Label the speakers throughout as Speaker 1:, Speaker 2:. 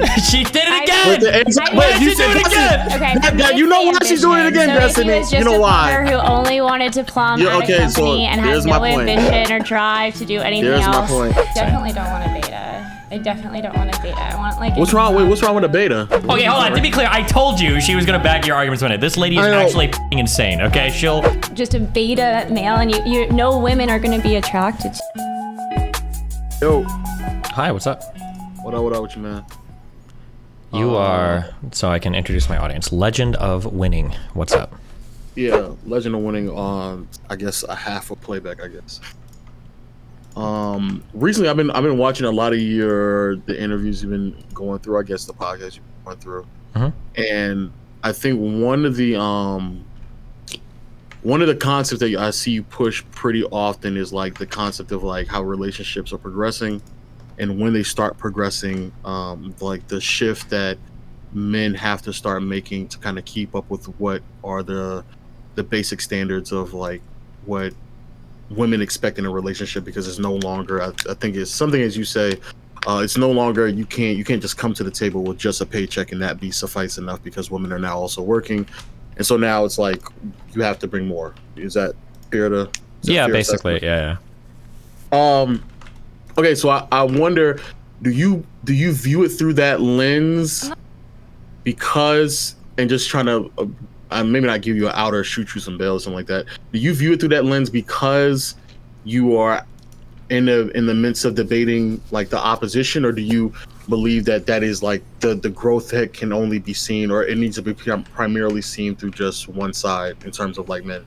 Speaker 1: Okay.
Speaker 2: She did it again.
Speaker 3: Wait, you
Speaker 2: do it again.
Speaker 1: Okay.
Speaker 3: You know why she's doing it again, Destiny? You know why?
Speaker 1: Who only wanted to plumb at a company and had no ambition or drive to do anything else.
Speaker 3: My point.
Speaker 1: Definitely don't want a beta. I definitely don't want a beta. I want like.
Speaker 3: What's wrong? Wait, what's wrong with a beta?
Speaker 2: Okay, hold on. To be clear, I told you she was gonna back your arguments on it. This lady is actually f***ing insane. Okay, she'll.
Speaker 1: Just a beta male, and you no women are gonna be attracted to.
Speaker 3: Yo.
Speaker 2: Hi, what's up?
Speaker 3: What up with you, man?
Speaker 2: You are, so I can introduce my audience. Legend of Winning. What's up?
Speaker 3: Yeah, Legend of Winning on, I guess, a half of Playback, I guess. Recently I've been watching a lot of the interviews you've been going through, I guess the podcast you've been going through. And I think one of the concepts that I see you push pretty often is like the concept of like how relationships are progressing, and when they start progressing, like the shift that men have to start making to kind of keep up with what are the basic standards of like what women expect in a relationship, because it's no longer, I think it's something, as you say, it's no longer, you can't just come to the table with just a paycheck and that be suffice enough, because women are now also working. And so now it's like you have to bring more. Is that fair to?
Speaker 2: Yeah, basically,
Speaker 3: assessment?
Speaker 2: yeah.
Speaker 3: Okay, so I wonder, do you view it through that lens? Because, and just trying to maybe not give you an outer shoot you some bail or something like that. Do you view it through that lens because you are in the midst of debating like the opposition, or do you believe that is like the growth that can only be seen, or it needs to be primarily seen through just one side in terms of like men?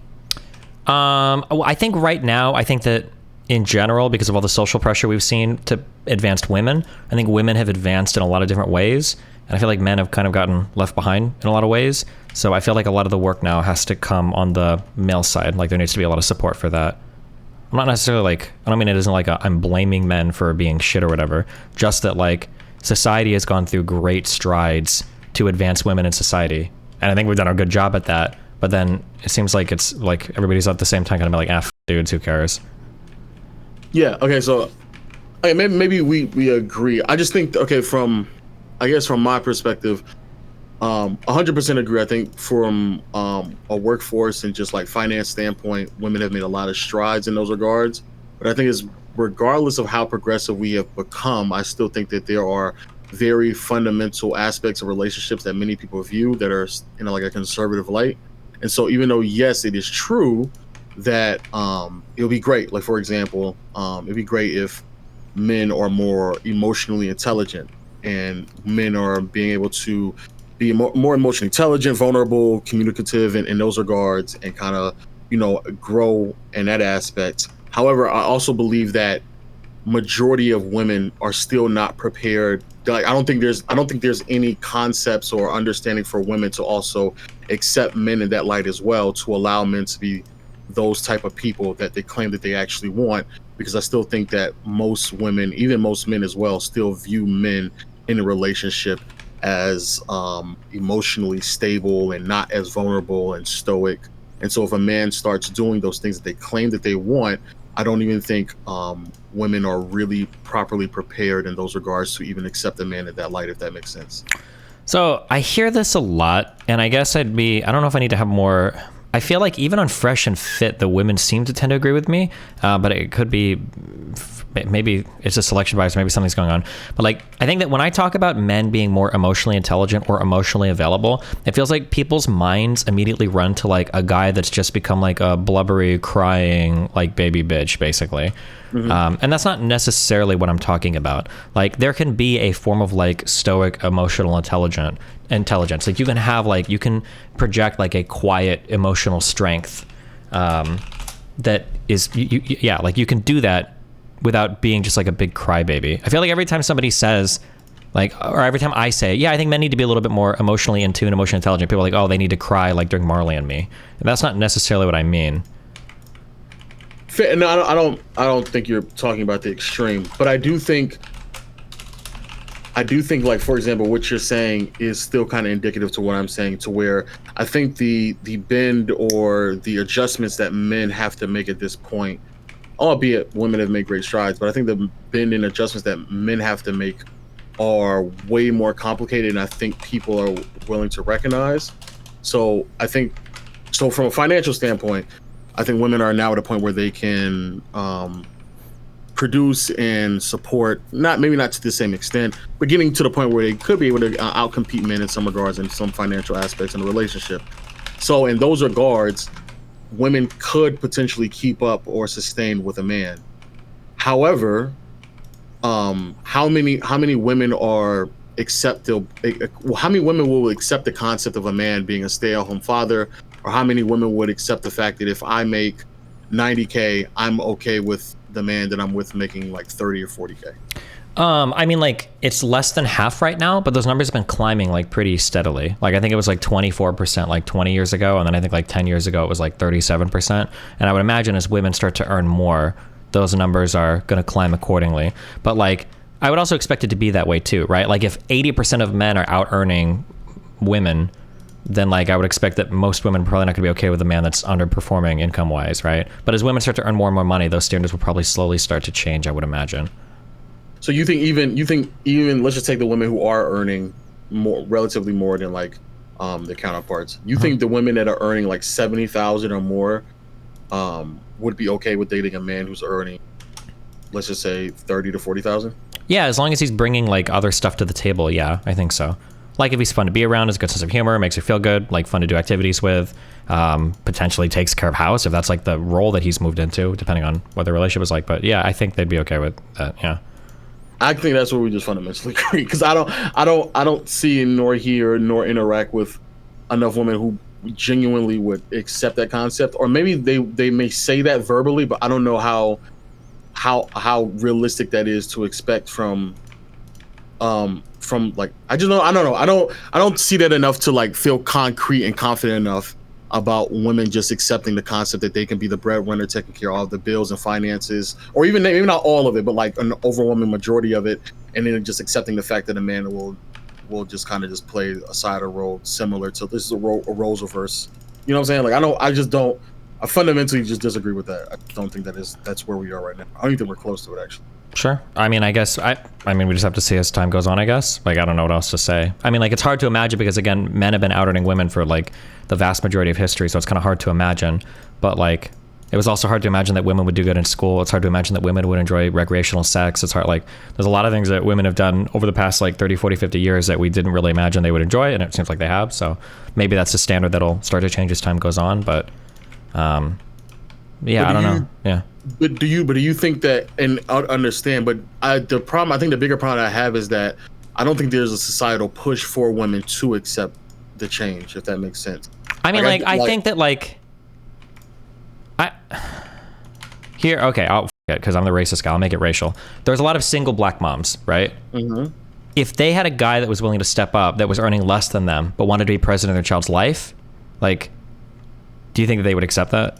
Speaker 2: I think right now, I think that in general, because of all the social pressure we've seen to advanced women, I think women have advanced in a lot of different ways. And I feel like men have kind of gotten left behind in a lot of ways. So I feel like a lot of the work now has to come on the male side. Like there needs to be a lot of support for that. I'm not necessarily like, I don't mean it isn't like I'm blaming men for being shit or whatever. Just that like society has gone through great strides to advance women in society. And I think we've done a good job at that. But then it seems like it's like everybody's at the same time kind of like, ah, dudes, who cares?
Speaker 3: Yeah, okay, so okay, maybe we agree. I just think, okay, from my perspective, 100% agree. I think from a workforce and just like finance standpoint, women have made a lot of strides in those regards. But I think it's regardless of how progressive we have become, I still think that there are very fundamental aspects of relationships that many people view that are in like a conservative light. And so even though, yes, it is true that it'll be great, like for example, it'd be great if men are more emotionally intelligent, and men are being able to be more emotionally intelligent, vulnerable, communicative in those regards, and kind of, grow in that aspect. However, I also believe that majority of women are still not prepared. Like, I don't think there's any concepts or understanding for women to also accept men in that light as well, to allow men to be those type of people that they claim that they actually want. Because I still think that most women, even most men as well, still view men in a relationship as emotionally stable and not as vulnerable and stoic. And so if a man starts doing those things that they claim that they want, I don't even think women are really properly prepared in those regards to even accept a man in that light, if that makes sense.
Speaker 2: So I hear this a lot, and I guess I don't know if I need to have more. I feel like even on Fresh and Fit, the women seem to tend to agree with me, but it could be, maybe it's a selection bias, maybe something's going on. But like, I think that when I talk about men being more emotionally intelligent or emotionally available, it feels like people's minds immediately run to like a guy that's just become like a blubbery, crying, like baby bitch, basically. Mm-hmm. And that's not necessarily what I'm talking about. Like, there can be a form of like stoic, emotional intelligence. Like you can project like a quiet emotional strength that is, like you can do that without being just like a big crybaby. I feel like every time somebody says like, or every time I say, yeah, I think men need to be a little bit more emotionally in tune, emotionally intelligent, people are like, oh, they need to cry like during Marley and Me. And that's not necessarily what I mean.
Speaker 3: No, I don't think you're talking about the extreme, but I do think like, for example, what you're saying is still kind of indicative to what I'm saying, to where I think the bend or the adjustments that men have to make at this point, albeit women have made great strides, but I think the bend and adjustments that men have to make are way more complicated than I think people are willing to recognize. So I think, so from a financial standpoint, I think women are now at a point where they can produce and support, maybe not to the same extent, but getting to the point where they could be able to outcompete men in some regards in some financial aspects in a relationship. So in those regards, women could potentially keep up or sustain with a man. However, how many women are acceptable? How many women will accept the concept of a man being a stay-at-home father, or how many women would accept the fact that if I make $90K, I'm okay with the man that I'm with making like 30 or 40K?
Speaker 2: I mean, like, it's less than half right now, but those numbers have been climbing like pretty steadily. Like, I think it was like 24% like 20 years ago, and then I think like 10 years ago it was like 37%. And I would imagine as women start to earn more, those numbers are going to climb accordingly. But like, I would also expect it to be that way too, right? Like, if 80% of men are out earning women, then like I would expect that most women are probably not going to be okay with a man that's underperforming income wise, right? But as women start to earn more and more money, those standards will probably slowly start to change, I would imagine.
Speaker 3: So you think even let's just take the women who are earning relatively more than like their counterparts. You think the women that are earning like 70,000 or more would be okay with dating a man who's earning, let's just say 30 to 40,000?
Speaker 2: Yeah, as long as he's bringing like other stuff to the table. Yeah, I think so. Like if he's fun to be around, has a good sense of humor, makes her feel good, like fun to do activities with, potentially takes care of house if that's like the role that he's moved into, depending on what the relationship is like. But yeah, I think they'd be okay with that. Yeah.
Speaker 3: I think that's where we just fundamentally agree, because I don't see nor hear nor interact with enough women who genuinely would accept that concept, or maybe they may say that verbally, but I don't know how realistic that is to expect from like, I don't know. I don't see that enough to like feel concrete and confident enough about women just accepting the concept that they can be the breadwinner, taking care of all the bills and finances, or even maybe not all of it, but like an overwhelming majority of it, and then just accepting the fact that a man will just kind of just play a side role similar to, this is a roles reverse. You know what I'm saying? Like I fundamentally just disagree with that. I don't think that's where we are right now. I don't even think we're close to it, actually.
Speaker 2: Sure. I mean, I guess I mean, we just have to see as time goes on, I guess. Like, I don't know what else to say. I mean, like, it's hard to imagine because, again, men have been out earning women for like the vast majority of history, so it's kind of hard to imagine. But like, it was also hard to imagine that women would do good in school. It's hard to imagine that women would enjoy recreational sex. It's hard, like, there's a lot of things that women have done over the past like 30, 40, 50 years that we didn't really imagine they would enjoy, and it seems like they have. So maybe that's a standard that'll start to change as time goes on. But yeah, I don't know. Yeah.
Speaker 3: But do you think that, and I understand, but I think the bigger problem I have is that I don't think there's a societal push for women to accept the change, if that makes sense.
Speaker 2: I mean, I think that like, okay, I'll forget because I'm the racist guy. I'll make it racial. There's a lot of single black moms, right? Mm-hmm. If they had a guy that was willing to step up, that was earning less than them, but wanted to be president of their child's life, like, do you think that they would accept that?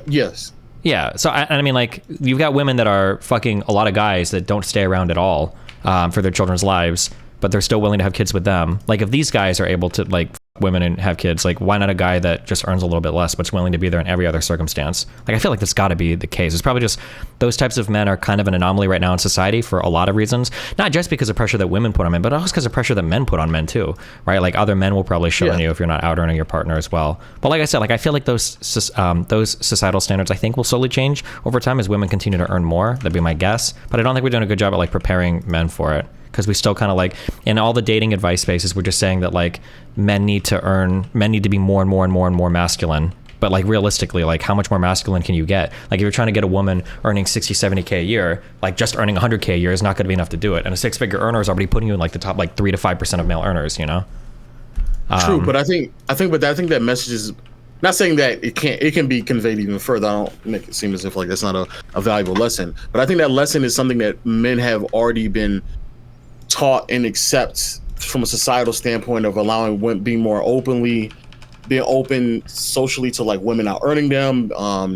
Speaker 3: Yes.
Speaker 2: Yeah. So I mean, like, you've got women that are fucking a lot of guys that don't stay around at all for their children's lives, but they're still willing to have kids with them. Like, if these guys are able to like women and have kids, like, why not a guy that just earns a little bit less but's willing to be there in every other circumstance? Like, I feel like that's got to be the case. It's probably just those types of men are kind of an anomaly right now in society for a lot of reasons, not just because of pressure that women put on men, but also because of pressure that men put on men too, right? Like, other men will probably shit on you if you're not out earning your partner as well. But like I said, like, I feel like those societal standards, I think, will slowly change over time as women continue to earn more. That'd be my guess. But I don't think we're doing a good job at like preparing men for it, because we still kind of like, in all the dating advice spaces, we're just saying that like men need to be more and more and more and more masculine. But like, realistically, like, how much more masculine can you get? Like, if you're trying to get a woman earning 60, 70K a year, like, just earning 100K a year is not going to be enough to do it. And a six-figure earner is already putting you in like the top like 3 to 5% of male earners, you know?
Speaker 3: True, but I think that message is not saying that it can be conveyed even further. I don't make it seem as if like that's not a valuable lesson. But I think that lesson is something that men have already been taught and accept from a societal standpoint of allowing women being open socially to like women out earning them,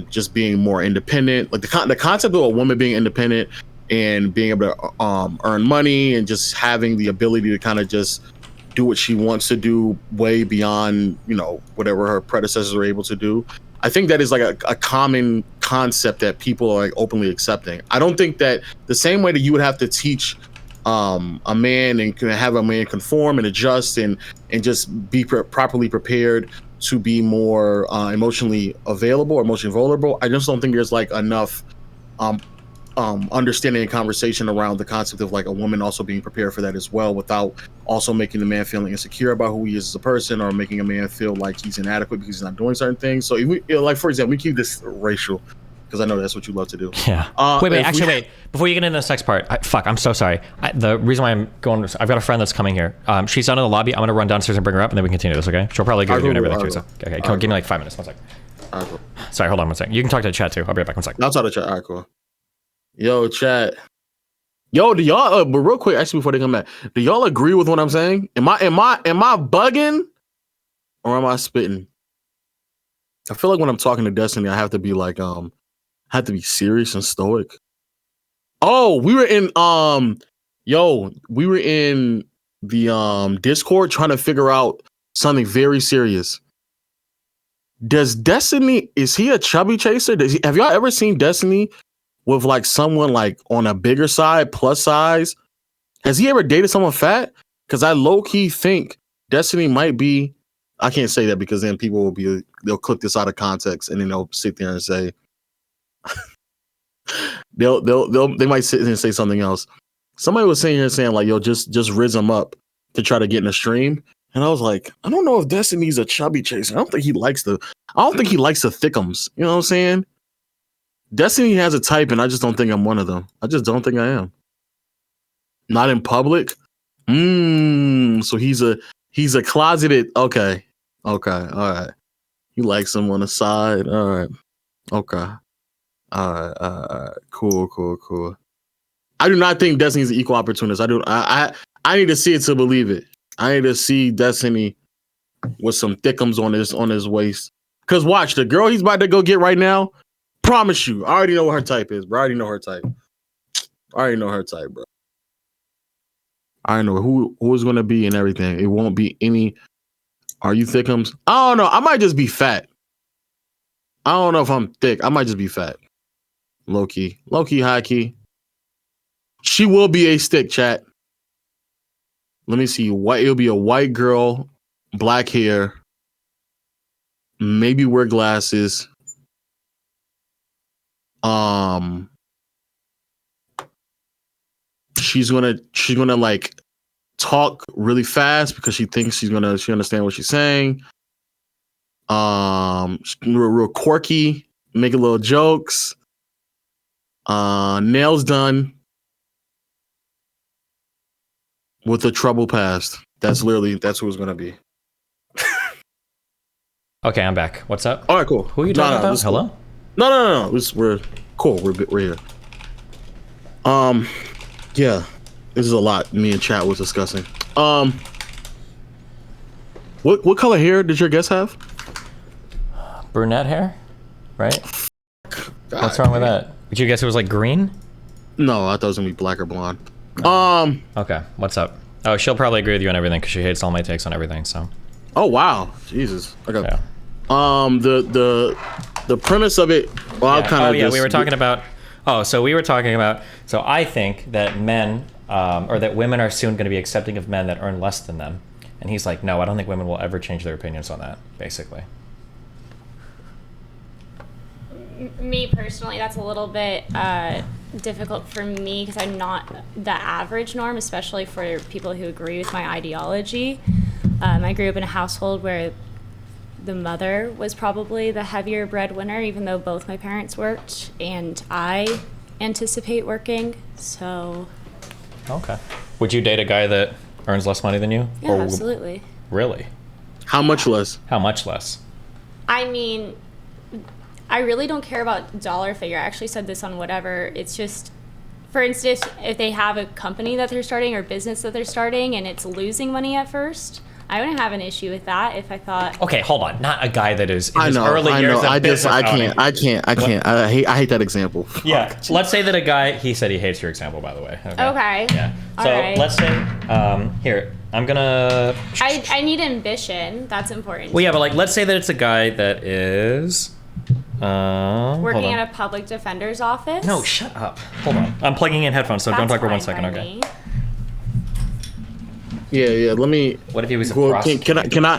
Speaker 3: just being more independent. Like the concept of a woman being independent and being able to earn money and just having the ability to kind of just do what she wants to do way beyond, you know, whatever her predecessors were able to do. I think that is like a common concept that people are like openly accepting. I don't think that the same way that you would have to teach a man and can have a man conform and adjust and just be properly prepared to be more emotionally available or emotionally vulnerable. I just don't think there's like enough understanding and conversation around the concept of like a woman also being prepared for that as well, without also making the man feeling insecure about who he is as a person, or making a man feel like he's inadequate because he's not doing certain things. So if we, like, for example, we keep this racial, because I know that's what you love to do.
Speaker 2: Yeah. Wait. Before you get into the next part, I'm so sorry. The reason why I'm going, I've got a friend that's coming here. She's down in the lobby. I'm gonna run downstairs and bring her up, and then we can continue this. Okay? She'll probably agree with you and everything too. So, okay. Give me like 5 minutes. 1 second.
Speaker 3: Cool.
Speaker 2: Sorry. Hold on 1 second. You can talk to the chat too. I'll be right back. 1 second.
Speaker 3: I'll talk to the chat. All right, cool. Yo, chat. Yo, do y'all? But real quick, actually, before they come back, do y'all agree with what I'm saying? Am I bugging, or am I spitting? I feel like when I'm talking to Destiny, I have to be like, have to be serious and stoic. Oh, we were in the Discord trying to figure out something very serious. Does Destiny, is he a chubby chaser? Have y'all ever seen Destiny with like someone like on a bigger side, plus size? Has he ever dated someone fat? Because I low-key think Destiny might be, I can't say that because then people will be, they'll clip this out of context and then they'll sit there and say, they might sit there and say something else. Somebody was sitting here saying like, yo, just rizz him up to try to get in the stream. And I was like, I don't know if Destiny's a chubby chaser. I don't think he likes the thickums. You know what I'm saying? Destiny has a type, and I just don't think I'm one of them. I just don't think I am. Not in public. So he's a closeted. Okay. All right. He likes him on the side. All right. Okay. All right. Cool. I do not think Destiny's an equal opportunist. I need to see it to believe it. I need to see Destiny with some thickums on his waist. Cause watch, the girl he's about to go get right now, promise you, I already know what her type is, bro. I already know her type, bro. I know who it's gonna be and everything. It won't be any. Are you thickums? I don't know. I might just be fat. I don't know if I'm thick. I might just be fat. Low key, high key. She will be a stick, chat. Let me see. It'll be a white girl, black hair, maybe wear glasses. She's gonna like talk really fast because she thinks she understand what she's saying. Real quirky, making little jokes. Nails done. With a troubled past. That's who it's gonna be.
Speaker 2: Okay, I'm back. What's up?
Speaker 3: All right, cool.
Speaker 2: Who are you talking about? Hello?
Speaker 3: Cool. No. We're cool. We're here. Yeah. This is a lot me and chat was discussing. What color hair did your guest have?
Speaker 2: Brunette hair, right?
Speaker 3: God,
Speaker 2: what's wrong with that? Did you guess it was like green?
Speaker 3: No, I thought it was gonna be black or blonde.
Speaker 2: Okay, what's up? Oh, she'll probably agree with you on everything because she hates all my takes on everything. So.
Speaker 3: Oh wow, Jesus. Okay.
Speaker 2: Yeah.
Speaker 3: The premise of it. Well,
Speaker 2: yeah. We were talking about. So I think that men, or that women are soon going to be accepting of men that earn less than them, and he's like, no, I don't think women will ever change their opinions on that. Basically.
Speaker 1: Me personally, that's a little bit difficult for me because I'm not the average norm, especially for people who agree with my ideology. I grew up in a household where the mother was probably the heavier breadwinner, even though both my parents worked, and I anticipate working, so...
Speaker 2: Okay. Would you date a guy that earns less money than you?
Speaker 1: Yeah, absolutely.
Speaker 2: Really?
Speaker 3: How much less?
Speaker 2: How much less?
Speaker 1: I mean... I really don't care about dollar figure. I actually said this on whatever. It's just, for instance, if they have a company that they're starting or business that they're starting and it's losing money at first, I wouldn't have an issue with that if I thought.
Speaker 2: Okay, hold on. Not a guy that is in his early years.
Speaker 3: I can't. I hate that example.
Speaker 2: Yeah. Let's say that a guy. He said he hates your example, by the way.
Speaker 1: Okay.
Speaker 2: Yeah. So let's say here. I'm gonna.
Speaker 1: I need ambition. That's important.
Speaker 2: Well, yeah, but like, let's say that it's a guy that is.
Speaker 1: Working at a public defender's office?
Speaker 2: No, shut up. Hold on. I'm plugging in headphones, so don't talk for 1 second, okay?
Speaker 3: Yeah. Let me.
Speaker 2: What if he was a
Speaker 3: Well,
Speaker 2: prostitute?
Speaker 3: can I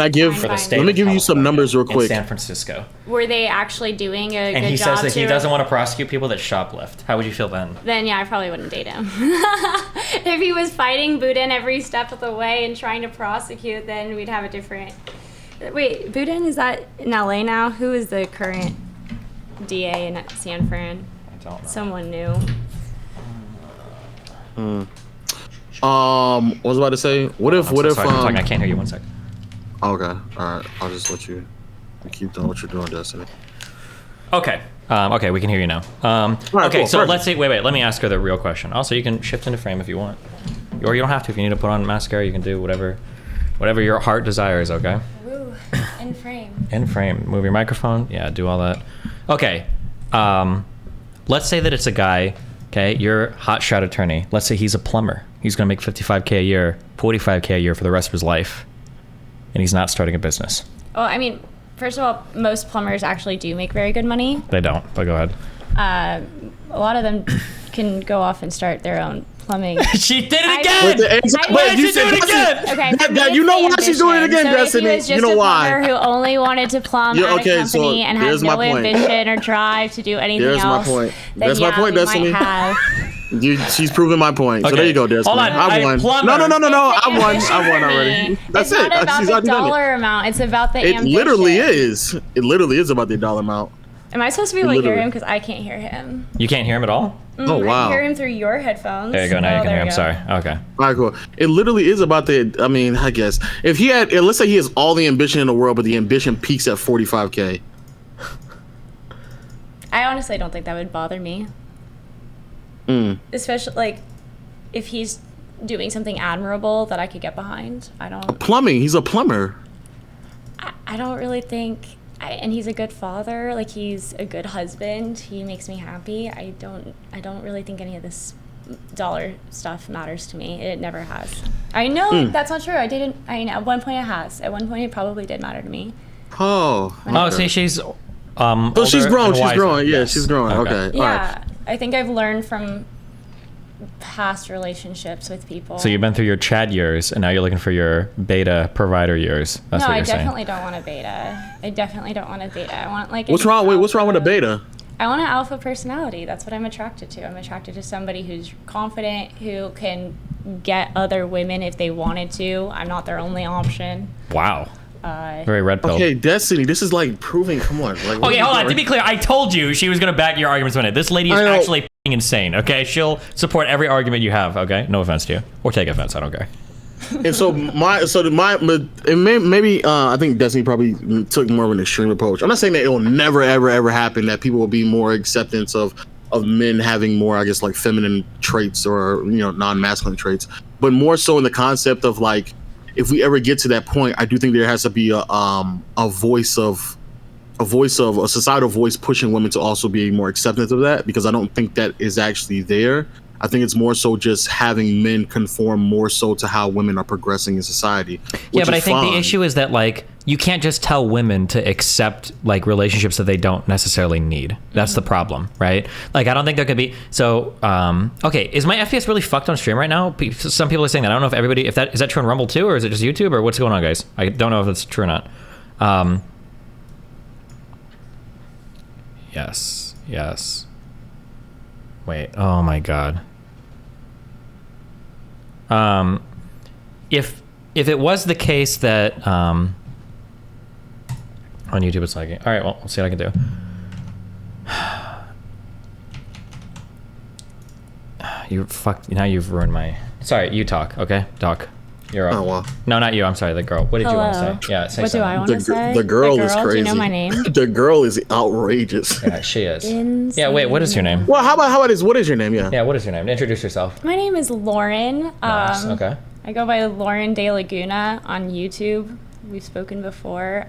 Speaker 3: give?
Speaker 2: For the state
Speaker 3: Let me
Speaker 2: of
Speaker 3: give you some
Speaker 2: California
Speaker 3: numbers real
Speaker 2: in
Speaker 3: quick.
Speaker 2: San Francisco.
Speaker 1: Were they actually doing a
Speaker 2: And
Speaker 1: good
Speaker 2: he
Speaker 1: job
Speaker 2: says that he
Speaker 1: to-
Speaker 2: doesn't want to prosecute people that shoplift. How would you feel then?
Speaker 1: Then yeah, I probably wouldn't date him. If he was fighting Boudin every step of the way and trying to prosecute, then we'd have a different. Wait, Boudin, is that in LA now? Who is the current DA in San Fran?
Speaker 2: I don't know.
Speaker 1: Someone new.
Speaker 3: What was I about to say? What if?
Speaker 2: I can't hear you. 1 sec.
Speaker 3: Okay. All right. I'll just let you keep doing what you're doing, Destiny.
Speaker 2: Okay. Okay, we can hear you now.
Speaker 3: right,
Speaker 2: okay,
Speaker 3: cool,
Speaker 2: so
Speaker 3: perfect.
Speaker 2: let's see. Wait. Let me ask her the real question. Also, you can shift into frame if you want, or you don't have to. If you need to put on mascara, you can do whatever your heart desires. Okay.
Speaker 1: Ooh, in frame.
Speaker 2: In frame. Move your microphone. Yeah, do all that. Okay. Let's say that it's a guy. Okay, you're a hotshot attorney. Let's say he's a plumber. He's gonna make $55K a year, $45K a year for the rest of his life, and he's not starting a business.
Speaker 1: Well, I mean, first of all, most plumbers actually do make very good money.
Speaker 2: They don't. But go ahead.
Speaker 1: A lot of them can go off and start their own plumbing.
Speaker 2: She did it
Speaker 1: I-
Speaker 2: again.
Speaker 1: Why
Speaker 2: did you do it again?
Speaker 1: Okay, for me,
Speaker 3: That-
Speaker 1: it's
Speaker 3: you know
Speaker 1: the
Speaker 3: why she's doing it
Speaker 1: ambition.
Speaker 3: again,
Speaker 1: So
Speaker 3: Destiny?
Speaker 1: If he was just
Speaker 3: You know
Speaker 1: a
Speaker 3: why?
Speaker 1: plumber who only wanted to plumb
Speaker 3: Yeah,
Speaker 1: at
Speaker 3: okay,
Speaker 1: a
Speaker 3: so
Speaker 1: company and had
Speaker 3: here's my
Speaker 1: no
Speaker 3: point.
Speaker 1: ambition or drive to do anything
Speaker 3: Here's my
Speaker 1: else,
Speaker 3: point.
Speaker 1: then
Speaker 3: That's my
Speaker 1: yeah,
Speaker 3: point,
Speaker 1: we
Speaker 3: Destiny.
Speaker 1: might have.
Speaker 3: She's proving my point. So
Speaker 2: Okay.
Speaker 3: there you go, Destiny.
Speaker 2: Hold on,
Speaker 3: I
Speaker 2: a
Speaker 3: won.
Speaker 2: plumber-
Speaker 3: No.
Speaker 1: It's the
Speaker 3: I won.
Speaker 1: ambition
Speaker 3: I won
Speaker 1: for
Speaker 3: already.
Speaker 1: me.
Speaker 3: That's
Speaker 1: it's
Speaker 3: it.
Speaker 1: not about
Speaker 3: She's
Speaker 1: the
Speaker 3: already done it.
Speaker 1: dollar amount. It's about the
Speaker 3: It
Speaker 1: ambition.
Speaker 3: literally is. It literally is about the dollar amount.
Speaker 1: Am I supposed to be able to hear
Speaker 3: Literally.
Speaker 1: him? Because I can't hear him.
Speaker 2: You can't hear him at all.
Speaker 3: Oh, wow.
Speaker 1: I can hear him through your headphones.
Speaker 2: There you go. Now
Speaker 1: Oh,
Speaker 2: you can
Speaker 1: there
Speaker 2: hear him.
Speaker 1: we go.
Speaker 2: Sorry. Okay.
Speaker 3: All right, cool. It literally is about the. I mean, I guess if he had, let's say he has all the ambition in the world, but the ambition peaks at 45K.
Speaker 1: I honestly don't think that would bother me. Especially like if he's doing something admirable that I could get behind.
Speaker 3: Plumbing. He's a plumber.
Speaker 1: I don't really think. And he's a good father. Like he's a good husband. He makes me happy. I don't really think any of this dollar stuff matters to me. It never has. I know that's not true. I know at one point it has. At one point it probably did matter to me.
Speaker 3: Oh.
Speaker 2: Oh, see, she's
Speaker 3: So she's
Speaker 2: older
Speaker 3: grown.
Speaker 2: and
Speaker 3: She's
Speaker 2: wiser.
Speaker 3: growing. Yeah,
Speaker 2: Yes.
Speaker 3: she's growing. Okay. All
Speaker 1: Yeah,
Speaker 3: right.
Speaker 1: I think I've learned from past relationships with people.
Speaker 2: So you've been through your Chad years, and now you're looking for your beta provider years. That's
Speaker 1: no,
Speaker 2: what
Speaker 1: I
Speaker 2: you're
Speaker 1: definitely don't want a beta. I definitely don't want a beta. I want like.
Speaker 3: What's
Speaker 1: an
Speaker 3: wrong? Wait, what's wrong with a
Speaker 1: alpha-
Speaker 3: beta?
Speaker 1: I want an alpha personality. That's what I'm attracted to. I'm attracted to somebody who's confident, who can get other women if they wanted to. I'm not their only option.
Speaker 2: saying. Wow. Very red pill.
Speaker 3: Okay, Destiny. This is like proving. Come on. Like, what
Speaker 2: Okay,
Speaker 3: are you
Speaker 2: hold on. To
Speaker 3: doing?
Speaker 2: be clear, I told you she was going to back your arguments on it. This lady is
Speaker 3: I know.
Speaker 2: actually f***ing insane, okay? She'll support every argument you have, okay? No offense to you. Or take offense, I don't care.
Speaker 3: And so maybe I think Destiny probably took more of an extreme approach. I'm not saying that it will never ever happen that people will be more acceptance of men having more, I guess, like feminine traits or non-masculine traits, but more so in the concept of like if we ever get to that point, I do think there has to be a societal voice pushing women to also be more acceptance of that, because I don't think that is actually there. I think it's more so just having men conform more so to how women are progressing in society.
Speaker 2: Yeah, but I think
Speaker 3: fine.
Speaker 2: the issue is that, like, you can't just tell women to accept, like, relationships that they don't necessarily need. That's the problem, right? Like, I don't think there could be... So, okay, is my FPS really fucked on stream right now? Some people are saying that. I don't know if everybody... Is that true on Rumble too, or is it just YouTube, or what's going on, guys? I don't know if it's true or not. Yes. Wait, oh my god. If it was the case that on YouTube it's lagging. All right, well, we'll see what I can do. You fucked. Now you've ruined my. Sorry, you talk. Okay, Doc. You're up.
Speaker 3: Oh, wow.
Speaker 2: No, not you. I'm sorry. The girl. What did you want to
Speaker 1: Hello.
Speaker 2: say? Yeah, say
Speaker 1: What do
Speaker 2: something.
Speaker 1: I want to say?
Speaker 3: The girl is
Speaker 1: Do
Speaker 3: crazy.
Speaker 1: you know my name?
Speaker 3: The girl is outrageous.
Speaker 2: Yeah, she is.
Speaker 1: Insane.
Speaker 2: Yeah. Wait. What is your name?
Speaker 3: Well, how about this? What is your name? Yeah.
Speaker 2: Yeah. What is your name? Introduce yourself.
Speaker 1: My name is Lauren.
Speaker 2: Nice. Okay.
Speaker 1: I go by Lauren De Laguna on YouTube. We've spoken before.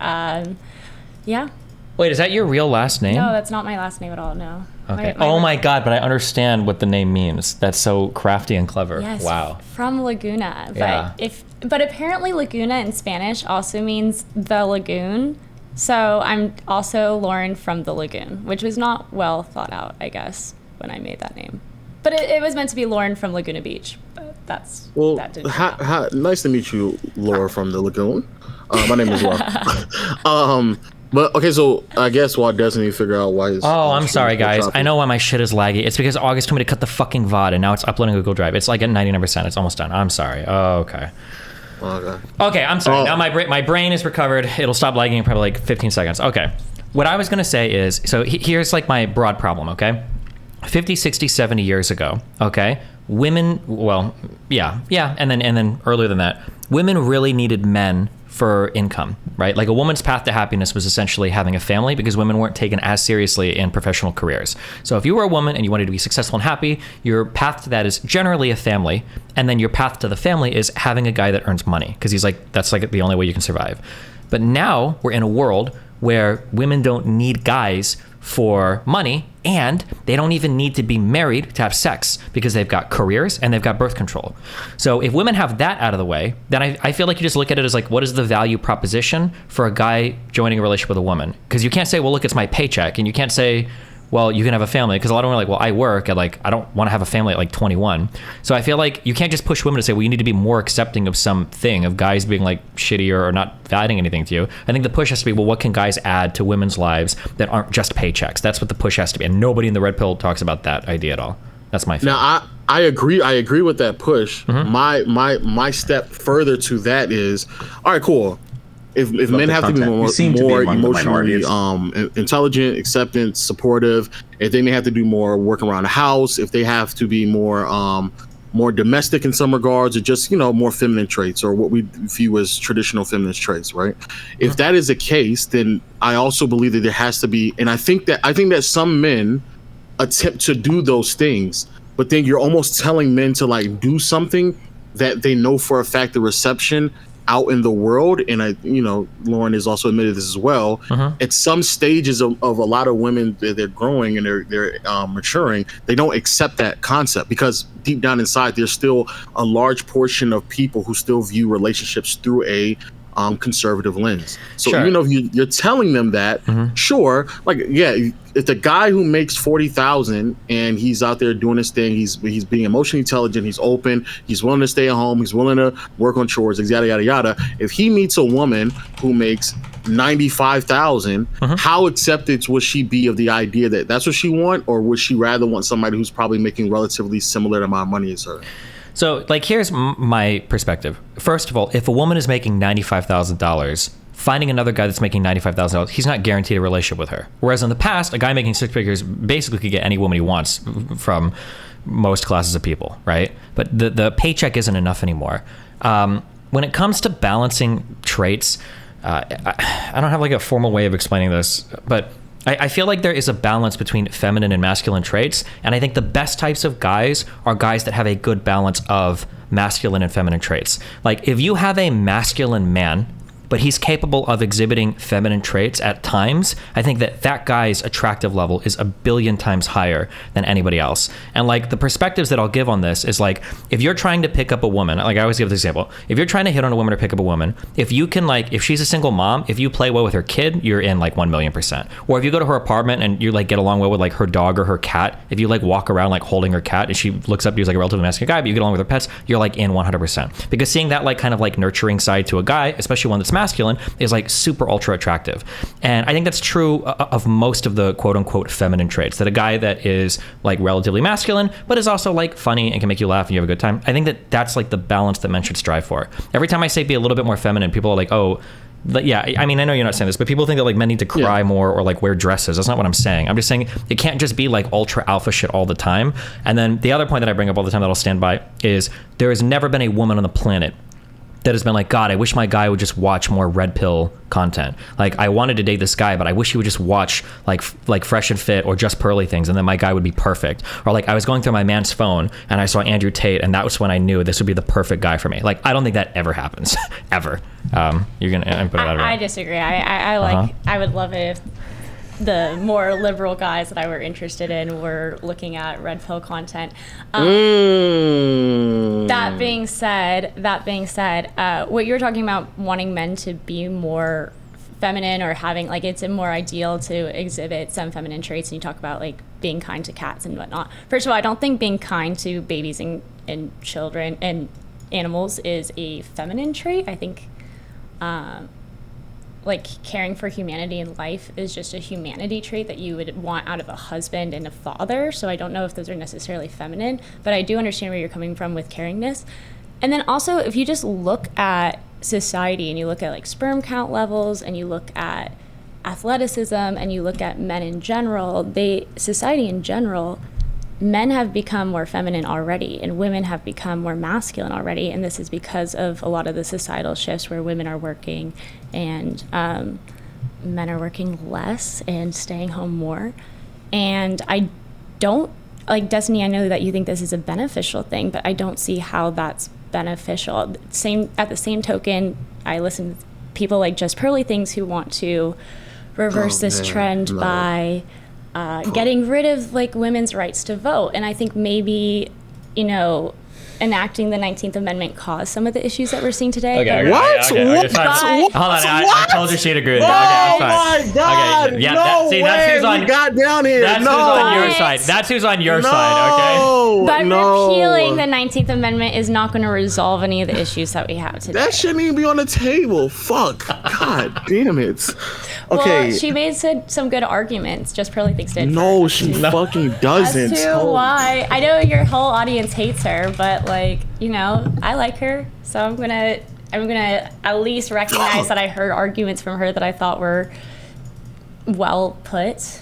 Speaker 1: Yeah.
Speaker 2: Wait, is that your real last name?
Speaker 1: No, that's not my last name at all. No.
Speaker 2: Okay. Oh my god, but I understand what the name means. That's so crafty and clever.
Speaker 1: Yes.
Speaker 2: Wow.
Speaker 1: From Laguna. But
Speaker 2: Yeah.
Speaker 1: but apparently Laguna in Spanish also means the lagoon. So I'm also Lauren from the lagoon, which was not well thought out, I guess, when I made that name. But it was meant to be Lauren from Laguna Beach. But
Speaker 3: Well,
Speaker 1: that didn't come out.
Speaker 3: nice to meet you, Laura from the Lagoon. My name is Laura. But okay, so I guess while Destiny figure out why his
Speaker 2: I'm sorry, guys. I know why my shit is laggy. It's because August told me to cut the fucking VOD, and now it's uploading Google Drive. It's like at 99%. It's almost done. I'm sorry. Oh, okay. Okay, I'm sorry. Now my brain is recovered. It'll stop lagging in probably like 15 seconds. Okay. What I was going to say is, so here's like my broad problem, okay? 50, 60, 70 years ago, okay? Women, well, yeah, and then earlier than that, women really needed men for income, right? Like a woman's path to happiness was essentially having a family because women weren't taken as seriously in professional careers. So if you were a woman and you wanted to be successful and happy, your path to that is generally a family. And then your path to the family is having a guy that earns money because he's like, that's like the only way you can survive. But now we're in a world where women don't need guys for money, and they don't even need to be married to have sex because they've got careers and they've got birth control. So if women have that out of the way, then I feel like you just look at it as like, what is the value proposition for a guy joining a relationship with a woman? Because you can't say, well, look, it's my paycheck. And you can't say, well, you can have a family, because a lot of women are like, well, I work at like, I don't want to have a family at like 21. So I feel like you can't just push women to say, well, you need to be more accepting of something, of guys being like shittier or not adding anything to you. I think the push has to be, well, what can guys add to women's lives that aren't just paychecks? That's what the push has to be. And nobody in the red pill talks about that idea at all. That's my feeling.
Speaker 3: Now, I agree with that push. Mm-hmm. My step further to that is, all right, cool. If men have to be more emotionally intelligent, acceptant, supportive, if they may have to do more work around the house, if they have to be more domestic in some regards, or just more feminine traits, or what we view as traditional feminine traits, right? If that is the case, then I also believe that there has to be, and I think that some men attempt to do those things, but then you're almost telling men to like do something that they know for a fact the reception out in the world, and Lauren has also admitted this as well. At some stages of a lot of women, they're growing and they're maturing, they don't accept that concept, because deep down inside there's still a large portion of people who still view relationships through a conservative lens. So
Speaker 2: sure.
Speaker 3: even though you're telling them that, sure, like, yeah, if the guy who makes 40,000 and he's out there doing his thing, he's being emotionally intelligent, he's open, he's willing to stay at home, he's willing to work on chores, yada yada yada. If he meets a woman who makes 95,000, how accepted would she be of the idea that that's what she want, or would she rather want somebody who's probably making relatively similar amount of money as her?
Speaker 2: So, like, here's my perspective. First of all, if a woman is making $95,000, finding another guy that's making $95,000, he's not guaranteed a relationship with her. Whereas in the past, a guy making six figures basically could get any woman he wants from most classes of people, right? But the paycheck isn't enough anymore. When it comes to balancing traits, I don't have like a formal way of explaining this, but I feel like there is a balance between feminine and masculine traits, and I think the best types of guys are guys that have a good balance of masculine and feminine traits. Like, if you have a masculine man, but he's capable of exhibiting feminine traits at times, I think that guy's attractive level is a billion times higher than anybody else. And like, the perspectives that I'll give on this is like, if you're trying to pick up a woman, like I always give this example, if you're trying to hit on a woman or pick up a woman, if you can, like, if she's a single mom, if you play well with her kid, you're in like 1,000,000%. Or if you go to her apartment and you like get along well with like her dog or her cat, if you like walk around like holding her cat and she looks up to you as like a relatively masculine guy, but you get along with her pets, you're like in 100%. Because seeing that like kind of like nurturing side to a guy, especially one that's masculine, is like super ultra attractive. And I think that's true of most of the quote unquote feminine traits, that a guy that is like relatively masculine but is also like funny and can make you laugh and you have a good time, I think that's like the balance that men should strive for. Every time I say be a little bit more feminine, people are like, oh, but yeah, I mean, I know you're not saying this, but people think that like men need to cry more or like wear dresses. That's not what I'm saying. I'm just saying it can't just be like ultra alpha shit all the time. And then the other point that I bring up all the time that I'll stand by is there has never been a woman on the planet that has been like, God, I wish my guy would just watch more red pill content. Like, I wanted to date this guy, but I wish he would just watch like Fresh and Fit or Just Pearly things, and then my guy would be perfect. Or like, I was going through my man's phone and I saw Andrew Tate, and that was when I knew this would be the perfect guy for me. Like, I don't think that ever happens, ever. You're gonna put it out.
Speaker 1: I disagree. I would love it if the more liberal guys that I were interested in were looking at red pill content. That being said, what you're talking about, wanting men to be more feminine or having like, it's more ideal to exhibit some feminine traits, and you talk about like being kind to cats and whatnot. First of all, I don't think being kind to babies and in children and animals is a feminine trait. I think like caring for humanity in life is just a humanity trait that you would want out of a husband and a father. So I don't know if those are necessarily feminine, but I do understand where you're coming from with caringness. And then also, if you just look at society and you look at like sperm count levels and you look at athleticism and you look at men in general, society in general, men have become more feminine already and women have become more masculine already. And this is because of a lot of the societal shifts where women are working and men are working less and staying home more. And I don't, like, Destiny, I know that you think this is a beneficial thing, but I don't see how that's beneficial. At the same token, I listen to people like Just Pearly Things who want to reverse this trend by getting rid of like women's rights to vote. And I think maybe, you know, enacting the 19th Amendment caused some of the issues that we're seeing today.
Speaker 2: Okay,
Speaker 3: what?
Speaker 2: Hold on, I told you she'd agree with me.
Speaker 3: Oh
Speaker 2: Okay, that's fine.
Speaker 3: my God!
Speaker 2: Okay, yeah,
Speaker 3: no way
Speaker 2: that's who's on.
Speaker 3: We got down here.
Speaker 2: That's
Speaker 3: no.
Speaker 2: who's on your side. That's who's on your side. Okay.
Speaker 1: But
Speaker 3: no.
Speaker 1: repealing the 19th Amendment is not going to resolve any of the issues that we have today.
Speaker 3: That shouldn't even be on the table. Fuck. God damn it. Okay.
Speaker 1: Well, she made some good arguments. Just Pearly Thinks did.
Speaker 3: No, she fucking doesn't.
Speaker 1: As to why. I know your whole audience hates her, but like, you know, I like her, so I'm gonna at least recognize that I heard arguments from her that I thought were well put.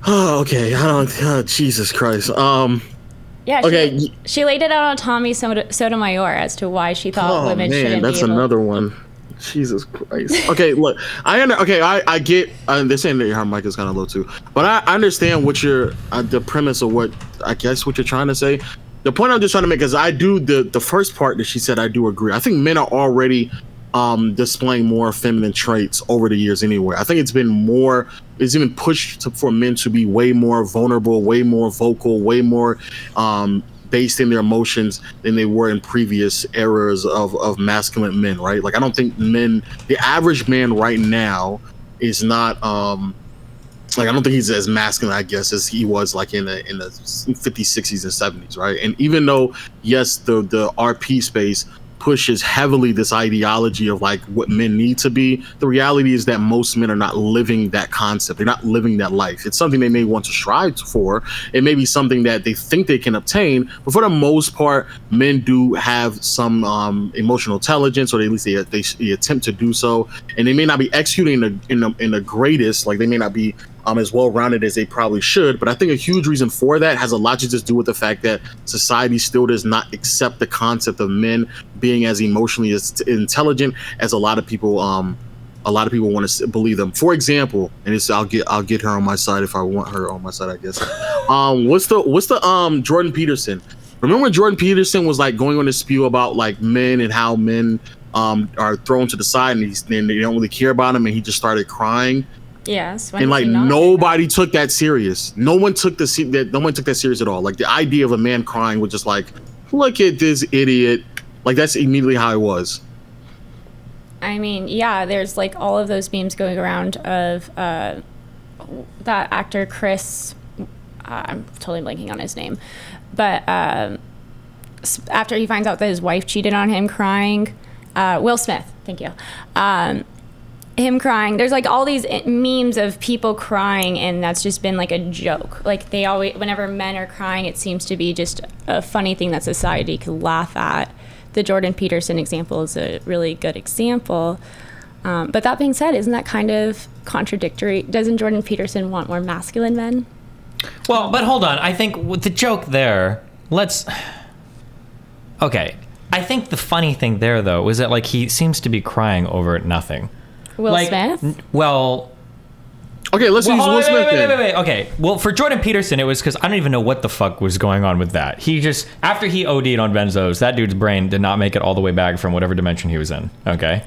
Speaker 3: Oh, okay. I don't. Jesus Christ.
Speaker 1: Yeah.
Speaker 3: Okay.
Speaker 1: She laid it out on Tommy Sotomayor as to why she thought women shouldn't
Speaker 3: that's
Speaker 1: be able.
Speaker 3: another one. Jesus Christ. Okay, look, I get. They're saying that her mic is kind of low too, but I understand what you're the premise of what I guess what you're trying to say. The point I'm just trying to make is I do the first part that she said. I do agree. I think men are already displaying more feminine traits over the years anyway. I think it's even pushed for men to be way more vulnerable, way more vocal, way more based in their emotions than they were in previous eras of masculine men, right? Like, I don't think the average man right now is not like, I don't think he's as masculine, I guess, as he was like in the 50s, 60s, and 70s, right? And even though, yes, the RP space pushes heavily this ideology of like what men need to be, the reality is that most men are not living that concept. They're not living that life. It's something they may want to strive for. It may be something that they think they can obtain, but for the most part, men do have some emotional intelligence, or at least they attempt to do so, and they may not be executing in the greatest, like they may not be as well-rounded as they probably should. But I think a huge reason for that has a lot to just do with the fact that society still does not accept the concept of men being as emotionally as intelligent as a lot of people want to believe them. For example, and it's, I'll get her on my side if I want her on my side, I guess. What's the Jordan Peterson? Remember when Jordan Peterson was like going on this spew about like men and how men are thrown to the side and they don't really care about him, and he just started crying.
Speaker 1: Yes.
Speaker 3: And like nobody took that serious. No one took that serious at all. Like the idea of a man crying was just like, look at this idiot. Like that's immediately how it was.
Speaker 1: I mean, yeah, there's like all of those memes going around of that actor Chris. I'm totally blanking on his name, but after he finds out that his wife cheated on him, crying. Will Smith. Thank you. Him crying. There's like all these memes of people crying, and that's just been like a joke. Like they always, whenever men are crying, it seems to be just a funny thing that society could laugh at. The Jordan Peterson example is a really good example. But that being said, isn't that kind of contradictory? Doesn't Jordan Peterson want more masculine men?
Speaker 2: Well, but hold on. I think with the joke there, okay. I think the funny thing there, though, was that like he seems to be crying over nothing.
Speaker 1: Will Smith?
Speaker 2: Well,
Speaker 3: okay, let's use Will Smith then.
Speaker 2: Wait. Okay, well, for Jordan Peterson, it was because I don't even know what the fuck was going on with that. He just, after he OD'd on benzos, that dude's brain did not make it all the way back from whatever dimension he was in, okay?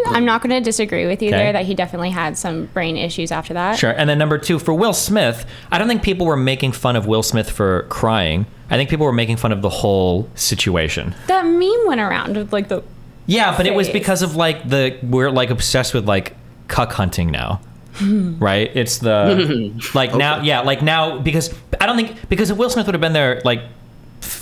Speaker 1: I'm not going to disagree with you there that he definitely had some brain issues after that.
Speaker 2: Sure, and then number two, for Will Smith, I don't think people were making fun of Will Smith for crying. I think people were making fun of the whole situation.
Speaker 1: That meme went around with like the...
Speaker 2: Yeah, but it was because of like we're like obsessed with like cuck hunting now, right? It's the like now, yeah, like now because I don't think because if Will Smith would have been there like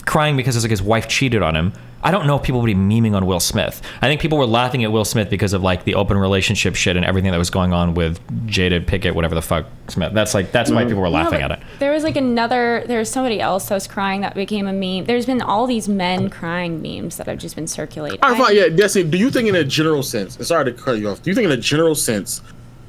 Speaker 2: crying because his wife cheated on him, I don't know if people would be memeing on Will Smith. I think people were laughing at Will Smith because of like the open relationship shit and everything that was going on with Jada Pickett, whatever the fuck Smith. That's why people were laughing at it.
Speaker 1: There was like there's somebody else that was crying that became a meme. There's been all these men crying memes that have just been circulating.
Speaker 3: Yeah, Destiny, do you think in a general sense, sorry to cut you off, do you think in a general sense,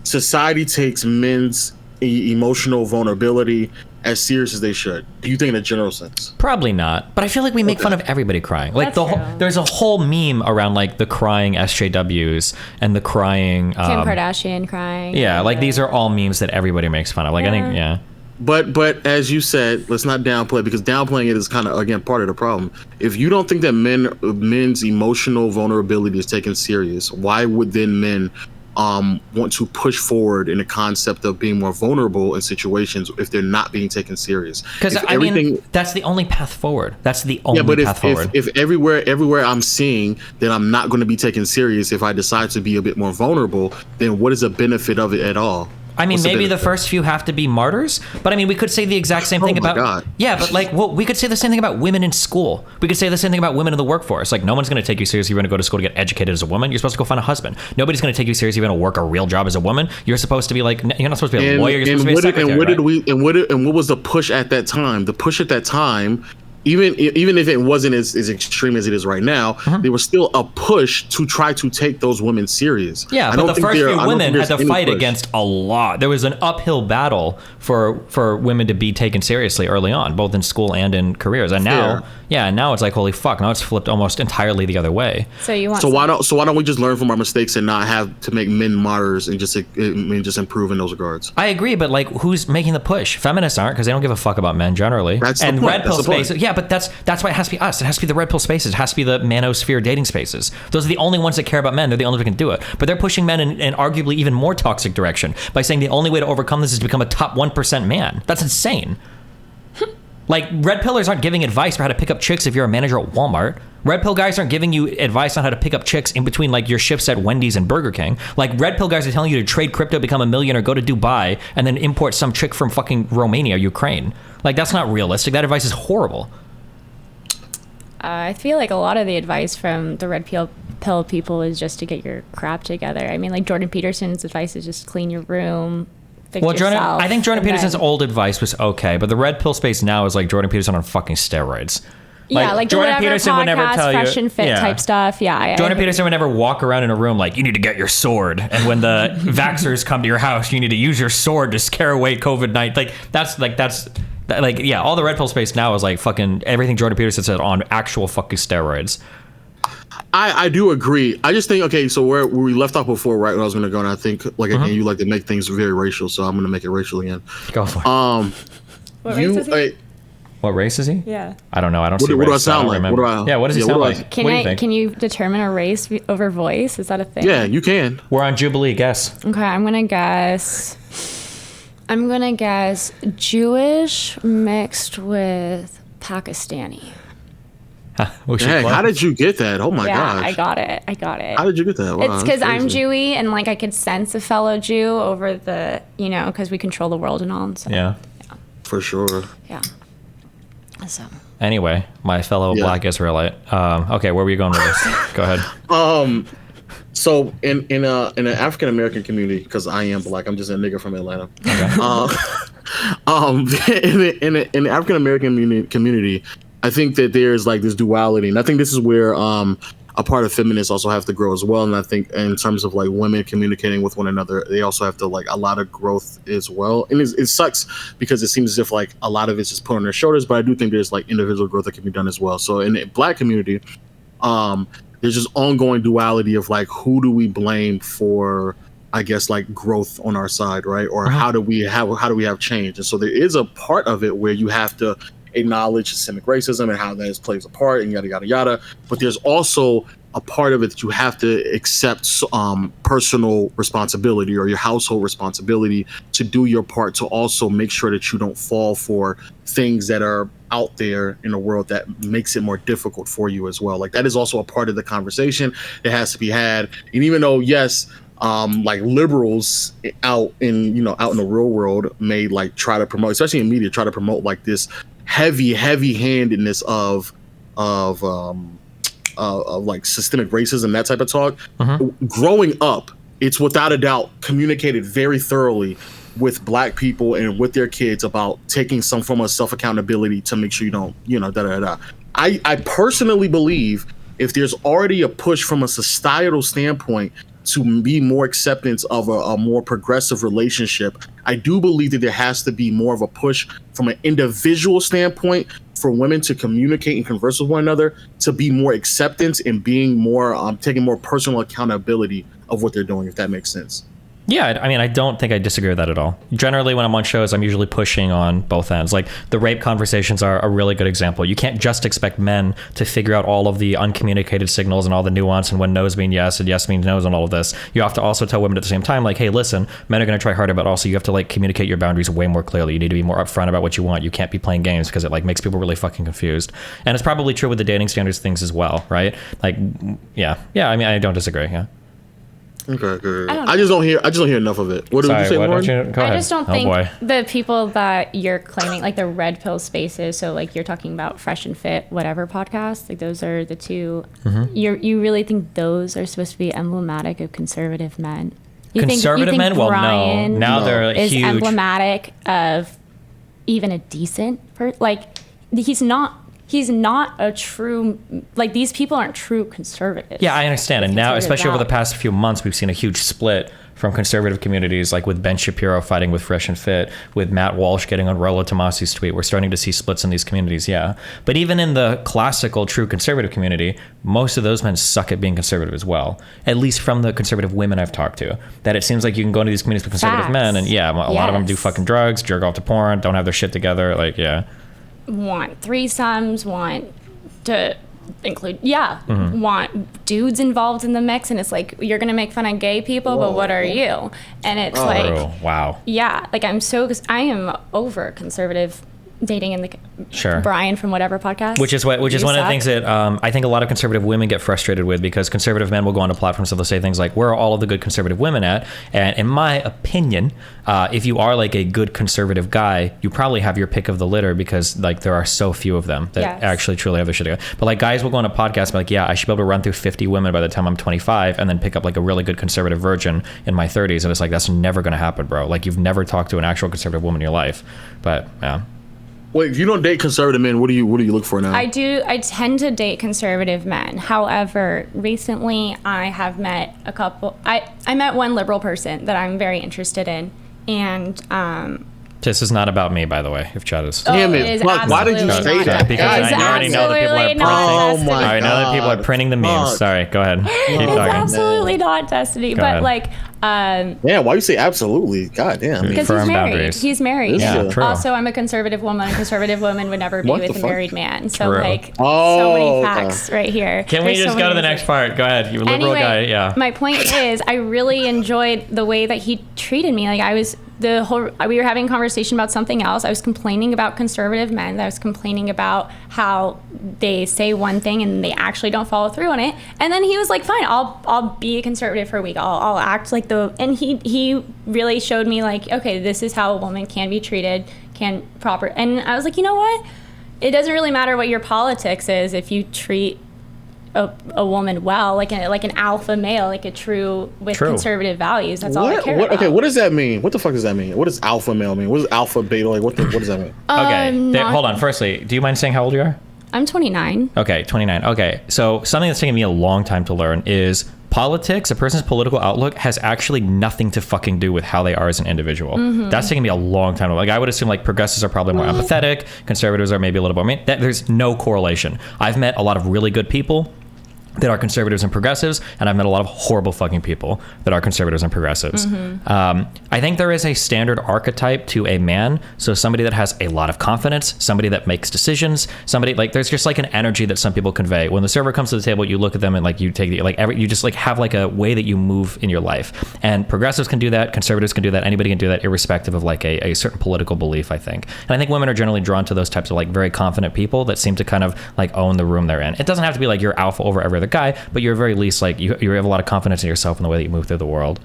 Speaker 3: society takes men's emotional vulnerability as serious as they should? Do you think in a general sense?
Speaker 2: Probably not, but I feel like we make fun of everybody crying. Like there's a whole meme around like the crying SJWs and the crying
Speaker 1: Kim Kardashian crying.
Speaker 2: Yeah, like these are all memes that everybody makes fun of. Like I think
Speaker 3: But as you said, let's not downplay, because downplaying it is kind of, again, part of the problem. If you don't think that men's emotional vulnerability is taken serious, why would then men want to push forward in the concept of being more vulnerable in situations if they're not being taken serious?
Speaker 2: Because I mean, that's the only path forward. That's the only path forward.
Speaker 3: If everywhere I'm seeing that I'm not going to be taken serious if I decide to be a bit more vulnerable, then what is the benefit of it at all?
Speaker 2: I mean, maybe the first few have to be martyrs, but I mean, we could say the exact same thing about... God. Yeah, but like, well, we could say the same thing about women in school. We could say the same thing about women in the workforce. Like, no one's going to take you seriously. You're going to go to school to get educated as a woman. You're supposed to go find a husband. Nobody's going to take you seriously. You're going to work a real job as a woman. You're supposed to be like... You're not supposed to be a lawyer. You're supposed to be a secretary,
Speaker 3: and what was the push at that time? The push at that time... Even if it wasn't as extreme as it is right now, there was still a push to try to take those women serious.
Speaker 2: Yeah, but the first few women had to fight against a lot. There was an uphill battle for women to be taken seriously early on, both in school and in careers. And now, now it's like, holy fuck, now it's flipped almost entirely the other way.
Speaker 3: So why don't we just learn from our mistakes and not have to make men martyrs and just improve in those regards?
Speaker 2: I agree, but like, who's making the push? Feminists aren't, because they don't give a fuck about men generally.
Speaker 3: That's
Speaker 2: and
Speaker 3: the point.
Speaker 2: red pill spaces. Yeah, but that's why it has to be us. It has to be the red pill spaces. It has to be the manosphere dating spaces. Those are the only ones that care about men. They're the only ones who can do it. But they're pushing men in arguably even more toxic direction by saying the only way to overcome this is to become a top 1% man. That's insane. Like, red pillars aren't giving advice for how to pick up chicks if you're a manager at Walmart. Red pill guys aren't giving you advice on how to pick up chicks in between like your shifts at Wendy's and Burger King. Like, red pill guys are telling you to trade crypto, become a millionaire, go to Dubai, and then import some chick from fucking Romania, Ukraine. Like, that's not realistic. That advice is horrible.
Speaker 1: I feel like a lot of the advice from the red pill people is just to get your crap together. I mean, like Jordan Peterson's advice is just clean your room.
Speaker 2: I think Jordan Peterson's old advice was okay, but the red pill space now is like Jordan Peterson on fucking steroids.
Speaker 1: Like Jordan Peterson would never tell you Fresh and Fit type stuff. Yeah,
Speaker 2: Jordan Peterson would never walk around in a room like, you need to get your sword, and when the vaxxers come to your house, you need to use your sword to scare away COVID-19. All the red pill space now is like fucking everything Jordan Peterson said on actual fucking steroids.
Speaker 3: I do agree. I just think, okay, so where we left off before, right, when I was going to go, and I think, like, again, you like to make things very racial, so I'm going to make it racial again.
Speaker 2: Go for it. What race is he?
Speaker 1: Yeah.
Speaker 2: I don't know. I don't
Speaker 3: see
Speaker 2: race.
Speaker 3: What do I sound like?
Speaker 2: What does he sound like?
Speaker 1: Can you determine a race over voice? Is that a thing?
Speaker 3: Yeah, you can.
Speaker 2: We're on Jubilee. Guess.
Speaker 1: Okay, I'm gonna guess Jewish mixed with Pakistani.
Speaker 3: How did you get that? Oh my gosh.
Speaker 1: I got it.
Speaker 3: How did you get that? Wow,
Speaker 1: it's because I'm Jewy and like I could sense a fellow Jew over the, because we control the world and all. So, yeah.
Speaker 3: For sure.
Speaker 1: Yeah. So.
Speaker 2: Anyway, my fellow Black Israelite. Okay, where were you going with this? Go ahead.
Speaker 3: So in an African American community, because I am Black, I'm just a nigga from Atlanta. Okay. In the African American community, I think that there's like this duality, and I think this is where a part of feminists also have to grow as well. And I think in terms of like women communicating with one another, they also have to like a lot of growth as well. And it sucks because it seems as if like a lot of it's just put on their shoulders, but I do think there's like individual growth that can be done as well. So in the Black community, there's just ongoing duality of like, who do we blame for, I guess, like growth on our side, right? Or how do we have change? And so there is a part of it where you have to acknowledge systemic racism and how that plays a part and yada yada yada, but there's also a part of it that you have to accept personal responsibility or your household responsibility to do your part to also make sure that you don't fall for things that are out there in the world that makes it more difficult for you as well. Like that is also a part of the conversation that has to be had. And even though like liberals out in the real world may like try to promote, especially in media, try to promote like this heavy-handedness of like systemic racism, that type of talk. Growing up, it's without a doubt communicated very thoroughly with Black people and with their kids about taking some form of self-accountability to make sure you don't, I personally believe if there's already a push from a societal standpoint to be more acceptance of a more progressive relationship, I do believe that there has to be more of a push from an individual standpoint for women to communicate and converse with one another, to be more acceptance and being more taking more personal accountability of what they're doing, if that makes sense.
Speaker 2: Yeah, I mean, I don't think I disagree with that at all. Generally, when I'm on shows, I'm usually pushing on both ends. Like, the rape conversations are a really good example. You can't just expect men to figure out all of the uncommunicated signals and all the nuance and when no's mean yes and yes means no's and all of this. You have to also tell women at the same time, like, hey, listen, men are going to try harder, but also you have to, like, communicate your boundaries way more clearly. You need to be more upfront about what you want. You can't be playing games because it, like, makes people really fucking confused. And it's probably true with the dating standards things as well, right? Like, yeah, I mean, I don't disagree, yeah.
Speaker 3: Okay. I just don't hear enough of it. What did you say, Lauren?
Speaker 2: Go ahead.
Speaker 1: I just don't think the people that you're claiming, like the red pill spaces, so like you're talking about Fresh and Fit, whatever podcast, like those are the two. You really think those are supposed to be emblematic of conservative men?
Speaker 2: Conservative men? Well, no. Now they're
Speaker 1: is
Speaker 2: huge.
Speaker 1: Emblematic of even a decent person. Like, he's not a true, like, these people aren't true conservatives.
Speaker 2: Yeah, I understand. And now, especially over the past few months, we've seen a huge split from conservative communities, like with Ben Shapiro fighting with Fresh and Fit, with Matt Walsh getting on Rollo Tomasi's tweet. We're starting to see splits in these communities, yeah. But even in the classical true conservative community, most of those men suck at being conservative as well, at least from the conservative women I've talked to. That it seems like you can go into these communities with conservative men, and yeah, a lot of them do fucking drugs, jerk off to porn, don't have their shit together, like, yeah.
Speaker 1: Want threesomes, want to include, want dudes involved in the mix, and it's like, you're gonna make fun of gay people, but what are you? And it's like,
Speaker 2: wow.
Speaker 1: Yeah, like I am over conservative dating in the Brian from whatever podcast,
Speaker 2: which is one of the things that I think a lot of conservative women get frustrated with, because conservative men will go onto platforms and they'll say things like, where are all of the good conservative women at? And in my opinion, if you are like a good conservative guy, you probably have your pick of the litter, because like there are so few of them that actually truly have their shit together. But like, guys will go on a podcast and be like, yeah, I should be able to run through 50 women by the time I'm 25 and then pick up like a really good conservative virgin in my 30s. And it's like, that's never going to happen, bro. Like, you've never talked to an actual conservative woman in your life. But yeah.
Speaker 3: Wait, if you don't date conservative men, what do you look for now?
Speaker 1: I tend to date conservative men. However, recently I have met a couple. I met one liberal person that I'm very interested in, and
Speaker 2: this is not about me, by the way, if Chad is.
Speaker 3: Damn it. Why did you say that?
Speaker 2: Because I already know that people are printing the memes. Sorry, go ahead. Keep talking.
Speaker 1: It's absolutely not destiny, but like,
Speaker 3: yeah, why you say absolutely? God damn.
Speaker 1: Because he's married.
Speaker 2: Boundaries.
Speaker 1: He's married.
Speaker 2: Yeah, true.
Speaker 1: Also, I'm a conservative woman. A conservative woman would never be with a married man. So like, so many facts right here.
Speaker 2: Can we just go to the next part? Go ahead. You liberal guy. Yeah.
Speaker 1: My point is, I really enjoyed the way that he treated me. Like, we were having a conversation about something else. I was complaining about conservative men. I was complaining about how they say one thing and they actually don't follow through on it. And then he was like, fine, I'll be a conservative for a week. I'll act like and he really showed me like, okay, this is how a woman can be treated, and I was like, you know what? It doesn't really matter what your politics is if you treat a woman well, like an alpha male, like a true conservative values. That's all I care about.
Speaker 3: Okay, what does that mean? What the fuck does that mean? What does alpha male mean? What is alpha beta? Like, what does that mean?
Speaker 2: Okay, hold on. Firstly, do you mind saying how old you are?
Speaker 1: I'm 29.
Speaker 2: Okay, 29. Okay, so something that's taken me a long time to learn is politics, a person's political outlook has actually nothing to fucking do with how they are as an individual. That's taken me a long time. Like, I would assume like progressives are probably more empathetic, conservatives are maybe a little bit more, there's no correlation. I've met a lot of really good people that are conservatives and progressives, and I've met a lot of horrible fucking people that are conservatives and progressives. I think there is a standard archetype to a man, so somebody that has a lot of confidence, somebody that makes decisions, somebody like, there's just like an energy that some people convey. When the server comes to the table, you look at them and like you take you just like have like a way that you move in your life. And progressives can do that, conservatives can do that, anybody can do that, irrespective of like a certain political belief, I think. And I think women are generally drawn to those types of like very confident people that seem to kind of like own the room they're in. It doesn't have to be like you're alpha over every other guy, but you're at very least like you have a lot of confidence in yourself and the way that you move through the world.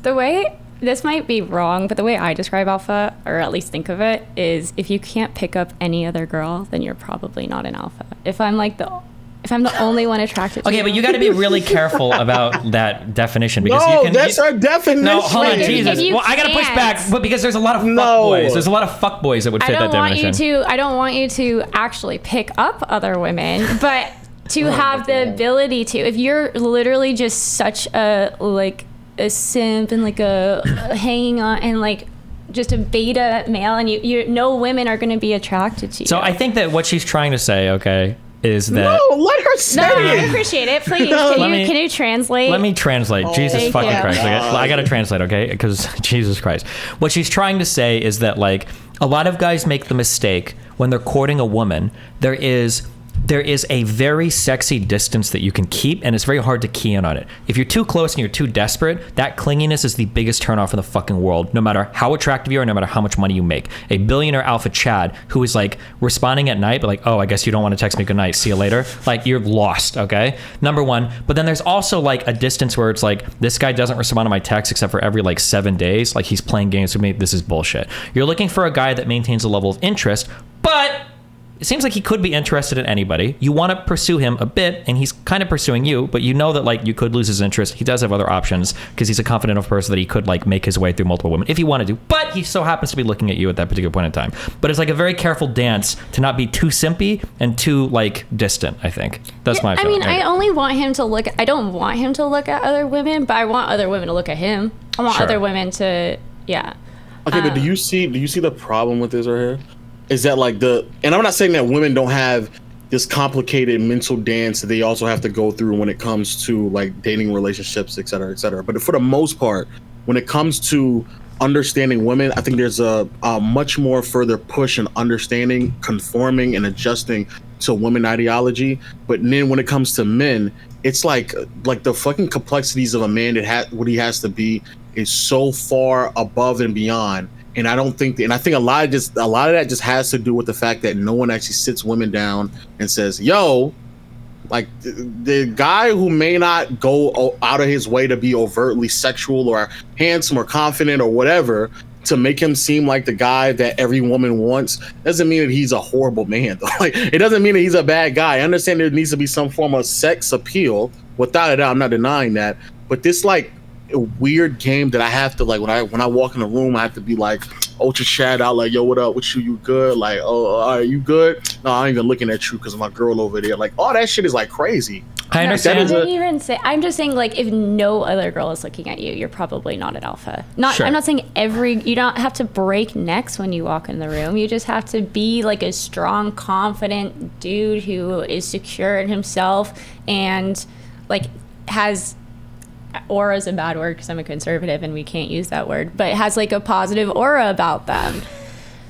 Speaker 1: The way this might be wrong, but the way I describe alpha, or at least think of it, is if you can't pick up any other girl, then you're probably not an alpha. If I'm the only one attracted to
Speaker 2: Okay,
Speaker 1: you.
Speaker 2: but you got to be really careful about that definition because
Speaker 3: No,
Speaker 2: you can.
Speaker 3: that's our definition.
Speaker 2: No, hold on,
Speaker 1: If
Speaker 2: Jesus.
Speaker 1: you
Speaker 2: Well, I gotta push
Speaker 1: can't-
Speaker 2: back, but because there's a lot of
Speaker 3: No.
Speaker 2: fuckboys. There's a lot of fuckboys that would fit that definition.
Speaker 1: I don't want you to actually pick up other women, but to have the ability to. If you're literally just such a simp and like a hanging on and like just a beta male, and you no women are going to be attracted to you.
Speaker 2: So I think that what she's trying to say, okay, is that.
Speaker 3: No, let her say
Speaker 1: No, I
Speaker 3: it.
Speaker 1: appreciate it. Please,
Speaker 3: No,
Speaker 1: can you translate?
Speaker 2: Let me translate. Jesus
Speaker 1: Thank
Speaker 2: fucking
Speaker 1: you.
Speaker 2: Christ. I gotta translate, okay? Because Jesus Christ. What she's trying to say is that, like, a lot of guys make the mistake when they're courting a woman. There is a very sexy distance that you can keep, and it's very hard to key in on it. If you're too close and you're too desperate, that clinginess is the biggest turnoff in the fucking world, no matter how attractive you are, no matter how much money you make. A billionaire alpha Chad who is like responding at night, but like, oh, I guess you don't want to text me good night, see you later. Like, you're lost, okay? Number one. But then there's also like a distance where it's like, this guy doesn't respond to my text except for every like 7 days. Like, he's playing games with me. This is bullshit. You're looking for a guy that maintains a level of interest, but it seems like he could be interested in anybody. You want to pursue him a bit, and he's kind of pursuing you, but you know that like you could lose his interest. He does have other options because he's a confident enough person that he could like make his way through multiple women if he wanted to. But he so happens to be looking at you at that particular point in time. But it's like a very careful dance to not be too simpy and too like distant. I think that's my.
Speaker 1: I mean, I only want him to look. I don't want him to look at other women, but I want other women to look at him. I want
Speaker 2: Sure.
Speaker 1: other women to, yeah.
Speaker 3: Okay, but do you see the problem with this right here? Is that like and I'm not saying that women don't have this complicated mental dance that they also have to go through when it comes to like dating relationships, et cetera, et cetera. But for the most part, when it comes to understanding women, I think there's a much more further push in understanding, conforming, and adjusting to women ideology. But then when it comes to men, it's like the fucking complexities of a man that what he has to be is so far above and beyond. And I think a lot of that just has to do with the fact that no one actually sits women down and says, yo, like the guy who may not go out of his way to be overtly sexual or handsome or confident or whatever to make him seem like the guy that every woman wants doesn't mean that he's a horrible man. Like, it doesn't mean that he's a bad guy. I understand there needs to be some form of sex appeal. Without a doubt, I'm not denying that. But this like a weird game that I have to like when I walk in the room, I have to be like ultra chat out like, yo, what up with you? You good? Like, oh, are you good? No, I ain't even looking at you because of my girl over there. Like, all that shit is like crazy.
Speaker 2: I understand.
Speaker 1: I didn't even say. I'm just saying, like, if no other girl is looking at you, you're probably not an alpha.
Speaker 2: Sure.
Speaker 1: I'm not saying you don't have to break necks when you walk in the room. You just have to be like a strong, confident dude who is secure in himself and like has. Aura is a bad word because I'm a conservative and we can't use that word, but it has like a positive aura about them.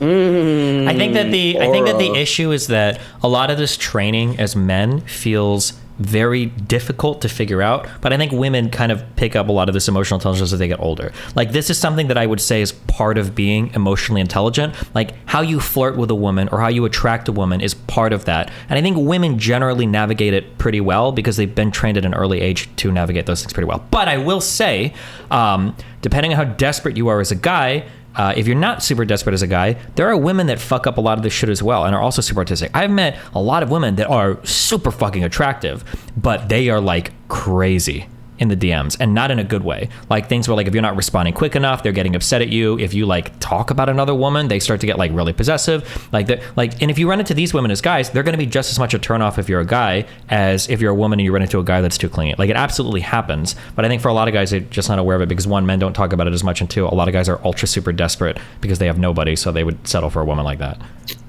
Speaker 2: I think that the issue is that a lot of this training as men feels very difficult to figure out, but I think women kind of pick up a lot of this emotional intelligence as they get older. Like, this is something that I would say is part of being emotionally intelligent. Like, how you flirt with a woman or how you attract a woman is part of that. And I think women generally navigate it pretty well because they've been trained at an early age to navigate those things pretty well. But I will say, depending on how desperate you are as a guy, if you're not super desperate as a guy, there are women that fuck up a lot of this shit as well and are also super artistic. I've met a lot of women that are super fucking attractive, but they are like crazy in the DMs, and not in a good way. Like, things where like if you're not responding quick enough, they're getting upset at you. If you like talk about another woman, they start to get like really possessive. And if you run into these women as guys, they're going to be just as much a turnoff if you're a guy as if you're a woman and you run into a guy that's too clingy. Like, it absolutely happens. But I think for a lot of guys, they're just not aware of it because, one, men don't talk about it as much, and two, a lot of guys are ultra super desperate because they have nobody, so they would settle for a woman like that.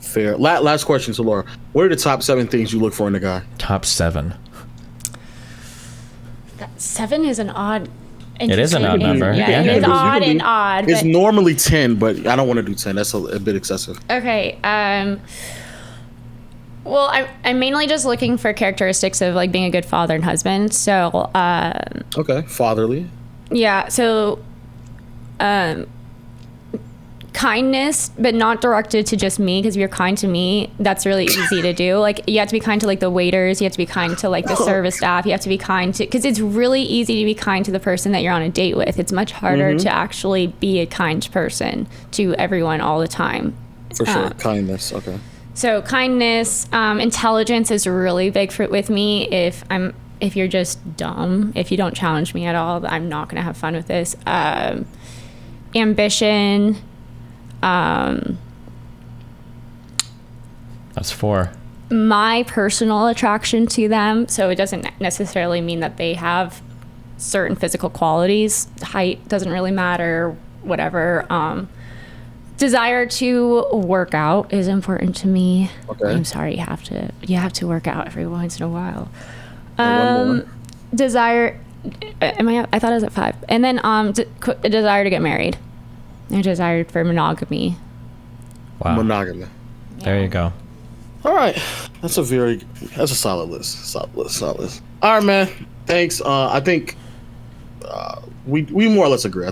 Speaker 3: Fair. Last question to Laura. What are the top 7 things you look for in a guy?
Speaker 2: Top 7.
Speaker 1: 7 is an odd.
Speaker 2: It is an odd number.
Speaker 1: Yeah, it is odd and odd.
Speaker 3: It's
Speaker 1: but-
Speaker 3: normally 10, but I don't want to do 10. That's a bit excessive.
Speaker 1: Okay. Well, I'm mainly just looking for characteristics of like being a good father and husband. So.
Speaker 3: Okay. Fatherly.
Speaker 1: Yeah. So. kindness, but not directed to just me, because if you're kind to me, that's really easy to do. Like, you have to be kind to like the waiters, you have to be kind to like the service staff, you have to be kind to, because it's really easy to be kind to the person that you're on a date with. It's much harder to actually be a kind person to everyone all the time.
Speaker 3: For sure. Kindness. Okay.
Speaker 1: So kindness, intelligence is really big with me. If you're just dumb, if you don't challenge me at all, I'm not gonna have fun with this. Ambition.
Speaker 2: That's 4.
Speaker 1: My personal attraction to them, so it doesn't necessarily mean that they have certain physical qualities. Height doesn't really matter, whatever. Desire to work out is important to me.
Speaker 3: Okay.
Speaker 1: I'm sorry, you have to work out every once in a while.
Speaker 3: One more.
Speaker 1: Desire, I thought I was at 5. And then a desire to get married. A desire for monogamy.
Speaker 2: Wow.
Speaker 3: Monogamy.
Speaker 2: There you go.
Speaker 3: All right. That's a solid list. Solid list. All right, man. Thanks. I think we more or less agree.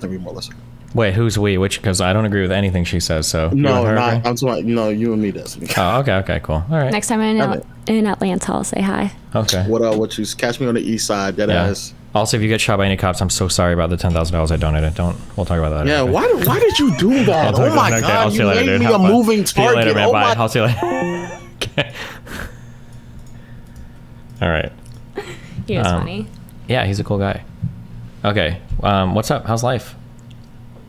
Speaker 2: Wait, who's we? Which? Because I don't agree with anything she says. So you
Speaker 3: No,
Speaker 2: and her
Speaker 3: not.
Speaker 2: agree?
Speaker 3: I'm talking. No, you and me. That's me.
Speaker 2: Oh, okay, cool. All right.
Speaker 1: Next time I'm in Atlanta, I'll say hi.
Speaker 2: Okay.
Speaker 3: What you catch me on the east side? That ass.
Speaker 2: Also, if you get shot by any cops, I'm so sorry about the $10,000 I donated. We'll talk about that.
Speaker 3: Yeah.
Speaker 2: Okay.
Speaker 3: Why did you do that?
Speaker 2: I'll talk
Speaker 3: Oh my
Speaker 2: about it. Okay,
Speaker 3: God!
Speaker 2: I'll see
Speaker 3: You
Speaker 2: you later,
Speaker 3: made
Speaker 2: dude.
Speaker 3: me
Speaker 2: Have
Speaker 3: a
Speaker 2: fun.
Speaker 3: moving
Speaker 2: See you
Speaker 3: target.
Speaker 2: later, man.
Speaker 3: Oh
Speaker 2: Bye.
Speaker 3: my.
Speaker 2: I'll see you later. Okay. All right.
Speaker 1: He was funny.
Speaker 2: Yeah, he's a cool guy. Okay. What's up? How's life?